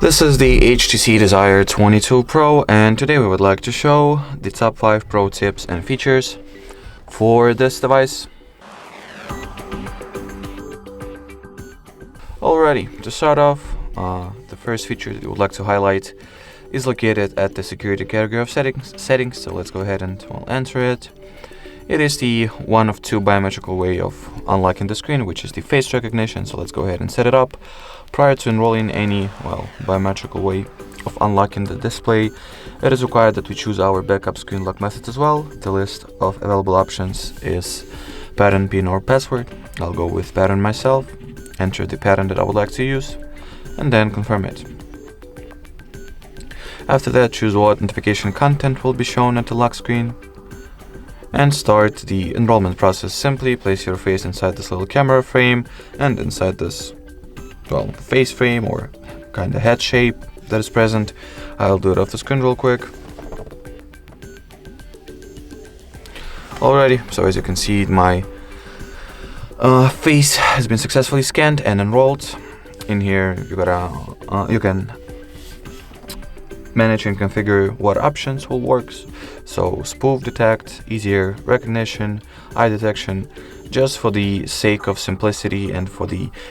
This is the HTC Desire 22 Pro, and today we would like to show the top 5 pro tips and features for this device. Alrighty, to start off, the first feature that we would like to highlight is located at the security category of settings. So let's go ahead and enter it. It is the one of two biometrical way of unlocking the screen, which is the face recognition. So let's go ahead and set it up. Prior to enrolling any, biometrical way of unlocking the display, it is required that we choose our backup screen lock method as well. The list of available options is pattern, PIN, or password. I'll go with pattern myself, enter the pattern that I would like to use, and then confirm it. After that, choose what notification content will be shown at the lock screen, and start the enrollment process. Simply place your face inside this little camera frame and inside this face frame or kind of head shape that is present. I'll do it off the screen real quick. Alrighty, so as you can see, my face has been successfully scanned and enrolled. In here you can manage and configure what options will work. So spoof detect, easier recognition, eye detection, just for the sake of simplicity and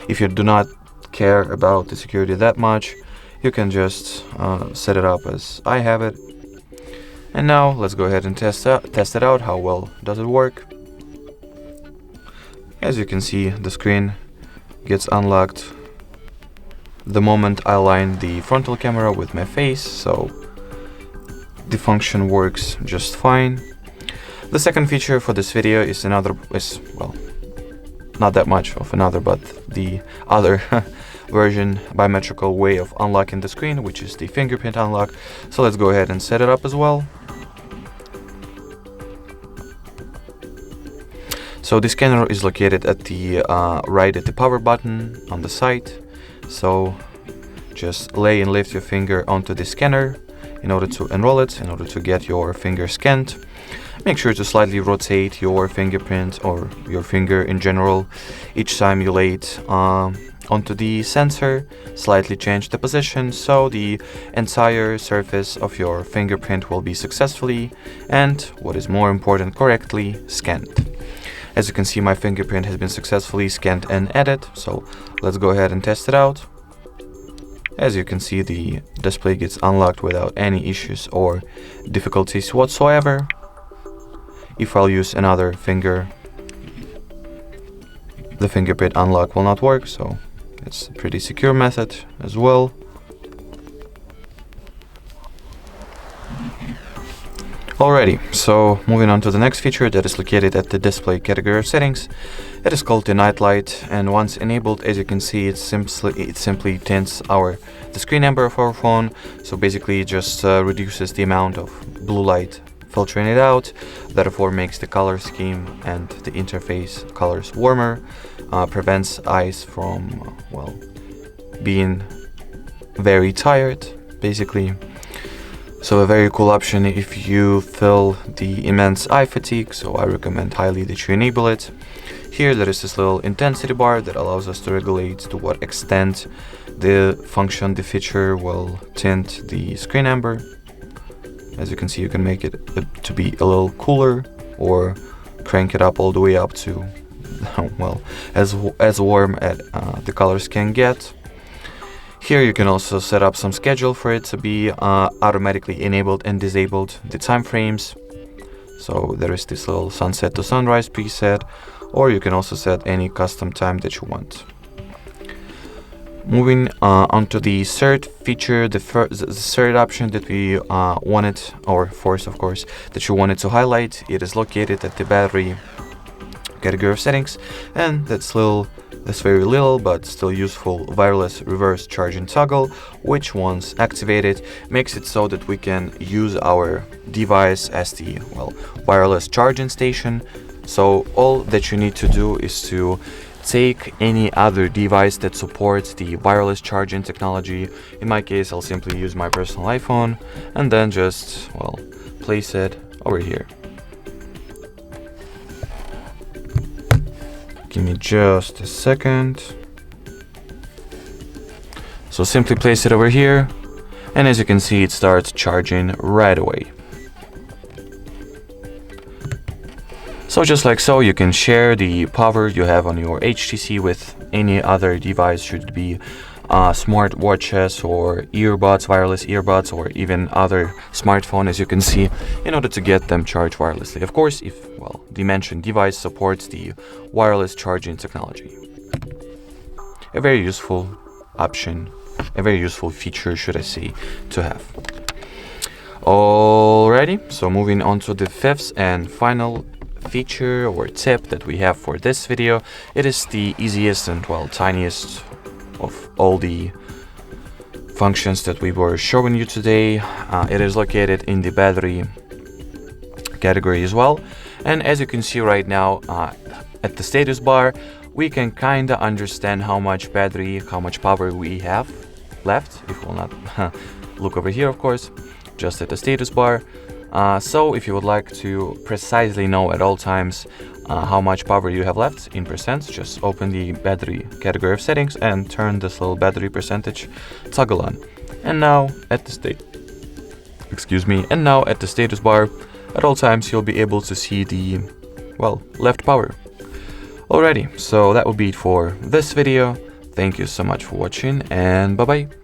if you do not care about the security that much, you can just set it up as I have it. And now let's go ahead and test it out. How well does it work? As you can see, the screen gets unlocked the moment I align the frontal camera with my face, so the function works just fine. The second feature for this video is not that much of another, but the other version biometrical way of unlocking the screen, which is the fingerprint unlock. So let's go ahead and set it up as well. So the scanner is located at the right at the power button on the side. So just lay and lift your finger onto the scanner in order to enroll it, in order to get your finger scanned. Make sure to slightly rotate your fingerprint or your finger in general each time you lay it onto the sensor. Slightly change the position so the entire surface of your fingerprint will be successfully and, what is more important, correctly scanned. As you can see, my fingerprint has been successfully scanned and added, so let's go ahead and test it out. As you can see, the display gets unlocked without any issues or difficulties whatsoever. If I'll use another finger, the fingerprint unlock will not work, so it's a pretty secure method as well. Alrighty, so moving on to the next feature that is located at the display category of settings. It is called the night light, and once enabled, as you can see, it simply tints the screen amber of our phone. So basically it just reduces the amount of blue light filtering it out, therefore makes the color scheme and the interface colors warmer, prevents eyes from being very tired basically. So a very cool option if you feel the immense eye fatigue, so I recommend highly that you enable it. Here there is this little intensity bar that allows us to regulate to what extent the feature will tint the screen amber. As you can see, you can make it to be a little cooler or crank it up all the way up to as warm as the colors can get. Here you can also set up some schedule for it to be automatically enabled and disabled, the time frames. So there is this little sunset to sunrise preset, or you can also set any custom time that you want. Moving on to the third feature, the third option that we wanted, or force of course, that you wanted to highlight. It is located at the battery category of settings, and that's very little but still useful wireless reverse charging toggle, which once activated makes it so that we can use our device as the wireless charging station. So all that you need to do is to take any other device that supports the wireless charging technology. In my case, I'll simply use my personal iPhone and then just place it over here. Give me just a second. So simply place it over here, and as you can see, it starts charging right away. So just like so, you can share the power you have on your HTC with any other device, should it be smart watches or earbuds, wireless earbuds, or even other smartphone, as you can see, in order to get them charged wirelessly. Of course, if, well, the mentioned device supports the wireless charging technology. A very useful option, a very useful feature, should I say, to have. Alrighty, so moving on to the fifth and final feature or tip that we have for this video. It is the easiest and, well, tiniest of all the functions that we were showing you today. It is located in the battery category as well, and as you can see right now, at the status bar, we can kinda understand how much battery, how much power we have left, if we'll not look over here, of course, just at the status bar. So if you would like to precisely know at all times how much power you have left in percents, just open the battery category of settings and turn this little battery percentage toggle on. And now at the status bar, at all times you'll be able to see the, well, left power. Alrighty, so that will be it for this video. Thank you so much for watching, and bye bye.